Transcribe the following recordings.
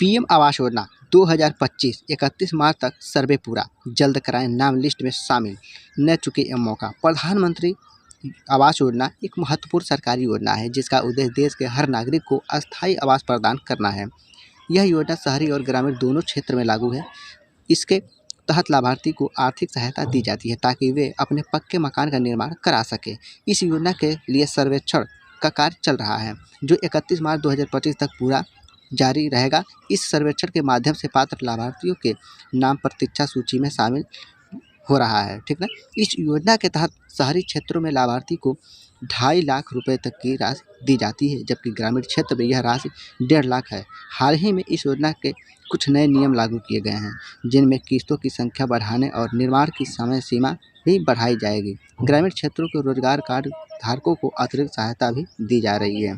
PM Awas Yojana 2025 31 मार्च तक सर्वे पूरा, जल्द कराएं नाम लिस्ट में शामिल, न चुके ये मौका। प्रधानमंत्री आवास योजना एक महत्वपूर्ण सरकारी योजना है जिसका उद्देश्य देश के हर नागरिक को अस्थायी आवास प्रदान करना है। यह योजना शहरी और ग्रामीण दोनों क्षेत्र में लागू है। इसके तहत लाभार्थी को आर्थिक सहायता दी जाती है ताकि वे अपने पक्के मकान का निर्माण करा सके। इस योजना के लिए सर्वेक्षण का कार्य चल रहा है जो 31 मार्च 2025 तक पूरा जारी रहेगा। इस सर्वेक्षण के माध्यम से पात्र लाभार्थियों के नाम प्रतीक्षा सूची में शामिल हो रहा है, ठीक ना। इस योजना के तहत शहरी क्षेत्रों में लाभार्थी को 2.5 लाख रुपए तक की राशि दी जाती है, जबकि ग्रामीण क्षेत्र में यह राशि 1.5 लाख है। हाल ही में इस योजना के कुछ नए नियम लागू किए गए हैं जिनमें किस्तों की संख्या बढ़ाने और निर्माण की समय सीमा भी बढ़ाई जाएगी। ग्रामीण क्षेत्रों के रोजगार कार्ड धारकों को अतिरिक्त सहायता भी दी जा रही है।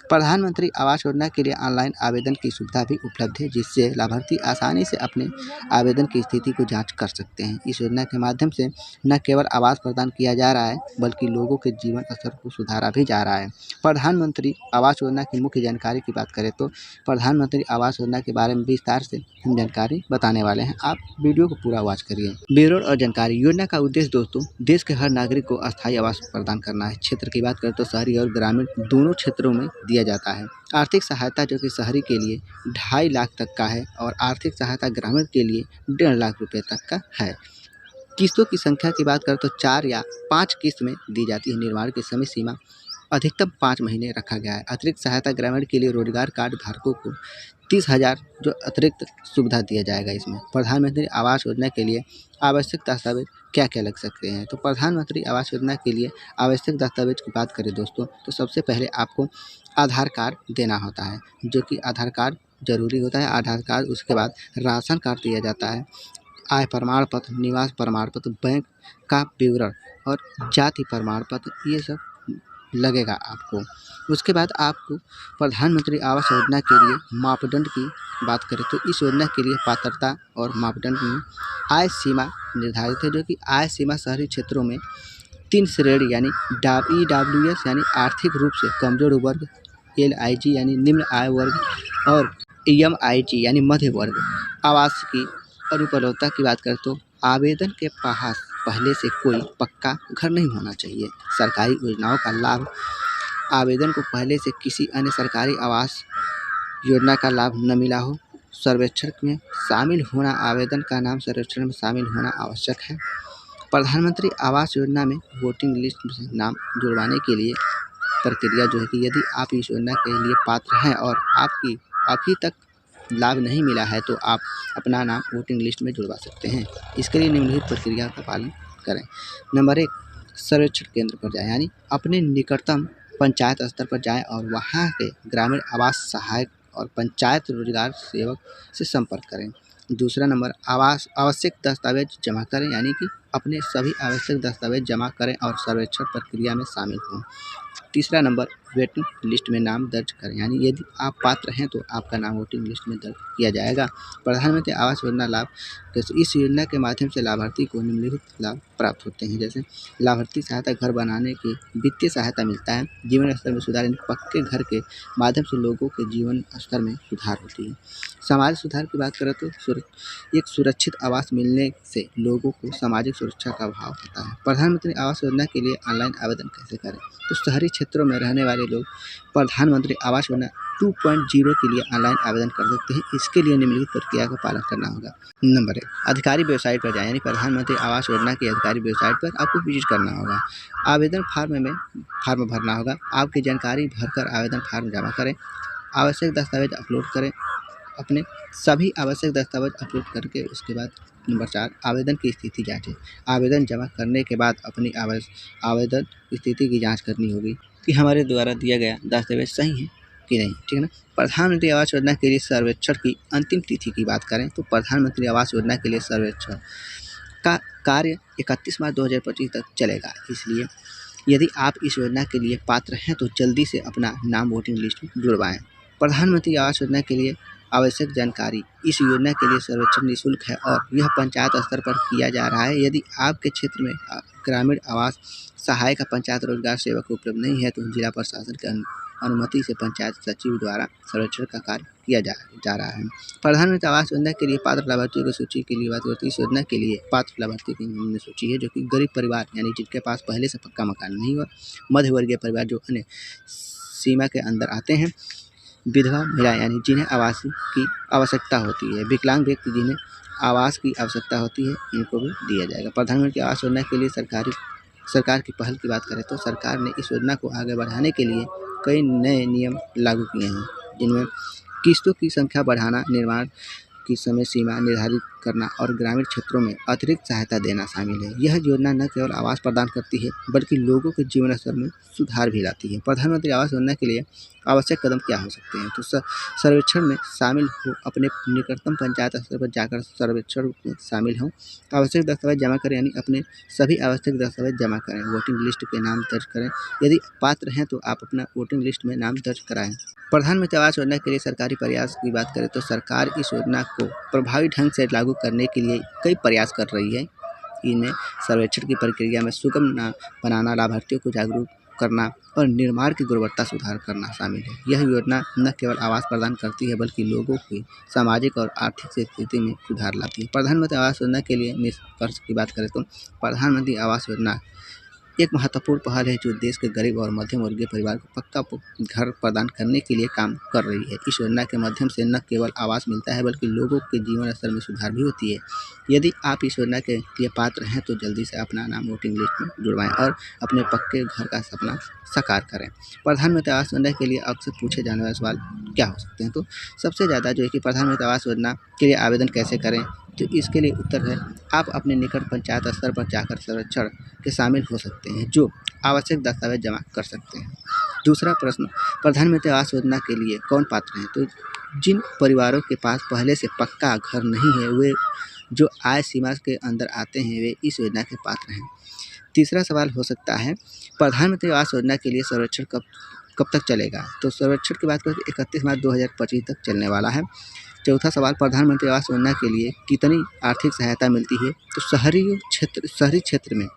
प्रधानमंत्री आवास योजना के लिए ऑनलाइन आवेदन की सुविधा भी उपलब्ध है जिससे लाभार्थी आसानी से अपने आवेदन की स्थिति को जांच कर सकते हैं। इस योजना के माध्यम से न केवल आवास प्रदान किया जा रहा है बल्कि लोगों के जीवन स्तर को सुधारा भी जा रहा है। प्रधानमंत्री आवास योजना की मुख्य जानकारी की बात करें तो प्रधानमंत्री आवास योजना के बारे में विस्तार से हम जानकारी बताने वाले हैं। आप वीडियो को पूरा वॉच करिए। ब्यूरो और जानकारी। योजना का उद्देश्य दोस्तों देश के हर नागरिक को अस्थायी आवास प्रदान करना है। क्षेत्र की बात करें तो शहरी और ग्रामीण दोनों क्षेत्रों में दिया जाता है। आर्थिक सहायता जो कि शहरी के लिए 2.5 लाख तक का है और आर्थिक सहायता ग्रामीण के लिए 1.5 लाख रुपए तक का है। किस्तों की संख्या की बात करें तो 4 या 5 किस्त में दी जाती है। निर्माण की समय सीमा अधिकतम 5 महीने रखा गया है। अतिरिक्त सहायता ग्रामीण के लिए रोजगार कार्ड धारकों को 30,000 जो अतिरिक्त सुविधा दिया जाएगा। इसमें प्रधानमंत्री आवास योजना के लिए आवश्यक दस्तावेज क्या क्या लग सकते हैं तो प्रधानमंत्री आवास योजना के लिए आवश्यक दस्तावेज की बात करें दोस्तों तो सबसे पहले आपको आधार कार्ड देना होता है जो कि आधार कार्ड जरूरी होता है। आधार कार्ड, उसके बाद राशन कार्ड दिया जाता है, आय प्रमाण पत्र, निवास प्रमाण पत्र, बैंक का विवरण और जाति प्रमाण पत्र, ये सब लगेगा आपको। उसके बाद आपको प्रधानमंत्री आवास योजना के लिए मापदंड की बात करें तो इस योजना के लिए पात्रता और मापदंड में आय सीमा निर्धारित है जो कि आय सीमा शहरी क्षेत्रों में 3 श्रेणी यानी EWS यानी आर्थिक रूप से कमजोर वर्ग, LIG यानी निम्न आय वर्ग और MIG यानी मध्य वर्ग। आवास की अनुपलब्धता की बात करें तो आवेदन के पास पहले से कोई पक्का घर नहीं होना चाहिए। सरकारी योजनाओं का लाभ आवेदन को पहले से किसी अन्य सरकारी आवास योजना का लाभ न मिला हो। सर्वेक्षण में शामिल होना, आवेदन का नाम सर्वेक्षण में शामिल होना आवश्यक है। प्रधानमंत्री आवास योजना में वोटिंग लिस्ट में नाम जुड़वाने के लिए प्रक्रिया जो है कि यदि आप इस योजना के लिए पात्र हैं और अभी तक लाभ नहीं मिला है तो आप अपना नाम वोटिंग लिस्ट में जुड़वा सकते हैं। इसके लिए निम्नलिखित प्रक्रिया का पालन करें। नंबर 1, सर्वेक्षण केंद्र पर जाएं यानी अपने निकटतम पंचायत स्तर पर जाएं और वहां के ग्रामीण आवास सहायक और पंचायत रोजगार सेवक से संपर्क करें। दूसरा नंबर, आवश्यक दस्तावेज जमा करें यानी कि अपने सभी आवश्यक दस्तावेज जमा करें और सर्वेक्षण प्रक्रिया में शामिल हों। तीसरा नंबर, वेटिंग लिस्ट में नाम दर्ज करें यानी यदि आप पात्र हैं तो आपका नाम वोटिंग लिस्ट में दर्ज किया जाएगा। प्रधानमंत्री आवास योजना लाभ, इस योजना के माध्यम से लाभार्थी को निम्नलिखित लाभ प्राप्त होते हैं जैसे लाभार्थी सहायता, घर बनाने की वित्तीय सहायता मिलता है। जीवन स्तर में सुधार, पक्के घर के माध्यम से लोगों के जीवन स्तर में सुधार होती है। समाज सुधार की बात करें तो एक सुरक्षित आवास मिलने से लोगों को सामाजिक सुरक्षा का भाव होता है। प्रधानमंत्री आवास योजना के लिए ऑनलाइन आवेदन कैसे करें तो शहरी क्षेत्रों में रहने वाले लोग प्रधानमंत्री आवास योजना 2.0 के लिए ऑनलाइन आवेदन कर सकते हैं। इसके लिए निम्नलिखित प्रक्रिया का पालन करना होगा। नंबर 1, अधिकारी वेबसाइट पर जाएं यानी प्रधानमंत्री आवास योजना की अधिकारी वेबसाइट पर आपको विजिट करना होगा। आवेदन फॉर्म भरना होगा। आपकी जानकारी भरकर आवेदन फॉर्म जमा करें। आवश्यक दस्तावेज अपलोड करें। अपने सभी आवश्यक दस्तावेज अपलोड करके उसके बाद नंबर 4, आवेदन की स्थिति जांचें। आवेदन जमा करने के बाद अपनी आवेदन स्थिति की जांच करनी होगी कि हमारे द्वारा दिया गया दस्तावेज सही है कि नहीं, ठीक है ना। प्रधानमंत्री आवास योजना के लिए सर्वेक्षण की अंतिम तिथि की बात करें तो प्रधानमंत्री आवास योजना के लिए सर्वेक्षण का कार्य 31 मार्च 2025 तक चलेगा। इसलिए यदि आप इस योजना के लिए पात्र हैं तो जल्दी से अपना नाम वोटिंग लिस्ट में जुड़वाएं। प्रधानमंत्री आवास योजना के लिए आवश्यक जानकारी, इस योजना के लिए सर्वेक्षण निःशुल्क है और यह पंचायत स्तर पर किया जा रहा है। यदि आपके क्षेत्र में ग्रामीण आवास सहायक पंचायत रोजगार सेवक उपलब्ध नहीं है तो जिला प्रशासन के अनुमति से पंचायत सचिव द्वारा सर्वेक्षण का कार्य किया जा रहा है। प्रधानमंत्री आवास योजना के लिए पात्र लाभार्थियों की सूची के लिए बात करते हैं। इस योजना के लिए पात्र लाभार्थियों की निम्न सूची है, जो कि गरीब परिवार यानी जिनके पास पहले से पक्का मकान नहीं हुआ, मध्यवर्गीय परिवार जो अन्य सीमा के अंदर आते हैं, विधवा महिला यानी जिन्हें आवास की आवश्यकता होती है, विकलांग व्यक्ति जिन्हें आवास की आवश्यकता होती है, इनको भी दिया जाएगा। प्रधानमंत्री आवास योजना के लिए सरकार की पहल की बात करें तो सरकार ने इस योजना को आगे बढ़ाने के लिए कई नए नियम लागू किए हैं, जिनमें किस्तों की संख्या बढ़ाना, निर्माण की समय सीमा निर्धारित करना और ग्रामीण क्षेत्रों में अतिरिक्त सहायता देना शामिल है। यह योजना न केवल आवास प्रदान करती है बल्कि लोगों के जीवन स्तर में सुधार भी लाती है। प्रधानमंत्री आवास योजना के लिए आवश्यक कदम क्या हो सकते हैं? तो सर्वेक्षण में शामिल हो, अपने निकटतम पंचायत स्तर पर जाकर सर्वेक्षण में शामिल हों, आवश्यक दस्तावेज जमा करें यानी अपने सभी आवश्यक दस्तावेज जमा करें, वोटिंग लिस्ट के नाम दर्ज करें, यदि पात्र हैं तो आप अपना वोटिंग लिस्ट में नाम दर्ज कराएं। प्रधानमंत्री आवास योजना के लिए सरकारी प्रयास की बात करें तो सरकार इस योजना को प्रभावी ढंग से लागू करने के लिए कई प्रयास कर रही है। इनमें सर्वेक्षण की प्रक्रिया में सुगम बनाना, लाभार्थियों को जागरूक करना और निर्माण की गुणवत्ता सुधार करना शामिल है। यह योजना न केवल आवास प्रदान करती है बल्कि लोगों की सामाजिक और आर्थिक स्थिति में सुधार लाती है। प्रधानमंत्री आवास योजना के लिए निष्कर्ष की बात करें तो प्रधानमंत्री आवास योजना एक महत्वपूर्ण पहल है जो देश के गरीब और मध्यम वर्गीय परिवार को पक्का घर प्रदान करने के लिए काम कर रही है। इस योजना के माध्यम से न केवल आवास मिलता है बल्कि लोगों के जीवन स्तर में सुधार भी होती है। यदि आप इस योजना के लिए पात्र हैं तो जल्दी से अपना नाम वोटिंग लिस्ट में जुड़वाएं और अपने पक्के घर का सपना साकार करें। प्रधानमंत्री आवास योजना के लिए अक्सर पूछे जाने वाले सवाल क्या हो सकते हैं? तो सबसे ज़्यादा जो है कि प्रधानमंत्री आवास योजना के लिए आवेदन कैसे करें, तो इसके लिए उत्तर है आप अपने निकट पंचायत स्तर पर जाकर सर्वेक्षण के शामिल हो सकते हैं, जो आवश्यक दस्तावेज जमा कर सकते हैं। दूसरा प्रश्न, प्रधानमंत्री आवास योजना के लिए कौन पात्र हैं? तो जिन परिवारों के पास पहले से पक्का घर नहीं है, वे जो आय सीमा के अंदर आते हैं, वे इस योजना के पात्र हैं। तीसरा सवाल हो सकता है, प्रधानमंत्री आवास योजना के लिए सर्वेक्षण कब तक चलेगा? तो सर्वेक्षण की बात करें तो 31 मार्च 2025 तक चलने वाला है। चौथा सवाल, प्रधानमंत्री आवास योजना के लिए कितनी आर्थिक सहायता मिलती है? तो शहरी क्षेत्र में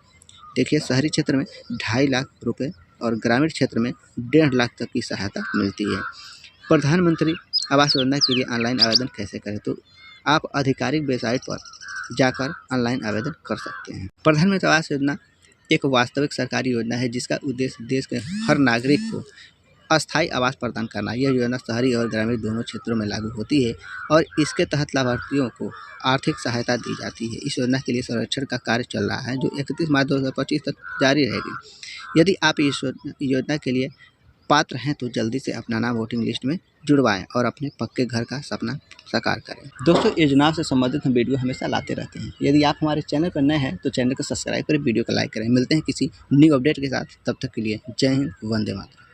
देखिए, शहरी क्षेत्र में 2.5 लाख रुपए और ग्रामीण क्षेत्र में 1.5 लाख तक की सहायता मिलती है। प्रधानमंत्री आवास योजना के लिए ऑनलाइन आवेदन कैसे करें? तो आप आधिकारिक वेबसाइट पर जाकर ऑनलाइन आवेदन कर सकते हैं। प्रधानमंत्री आवास योजना एक वास्तविक सरकारी योजना है जिसका उद्देश्य देश के हर नागरिक को अस्थायी आवास प्रदान करना। यह योजना शहरी और ग्रामीण दोनों क्षेत्रों में लागू होती है और इसके तहत लाभार्थियों को आर्थिक सहायता दी जाती है। इस योजना के लिए सर्वेक्षण का कार्य चल रहा है जो 31 मार्च 2025 तक जारी रहेगी। यदि आप इस योजना के लिए पात्र हैं तो जल्दी से अपना नाम वोटिंग लिस्ट में जुड़वाएं और अपने पक्के घर का सपना साकार करें। दोस्तों, योजनाओं से संबंधित हम वीडियो हमेशा लाते रहते हैं। यदि आप हमारे चैनल पर नए हैं तो चैनल को सब्सक्राइब करें, वीडियो को लाइक करें। मिलते हैं किसी न्यू अपडेट के साथ, तब तक के लिए जय हिंद, वंदे मातरम।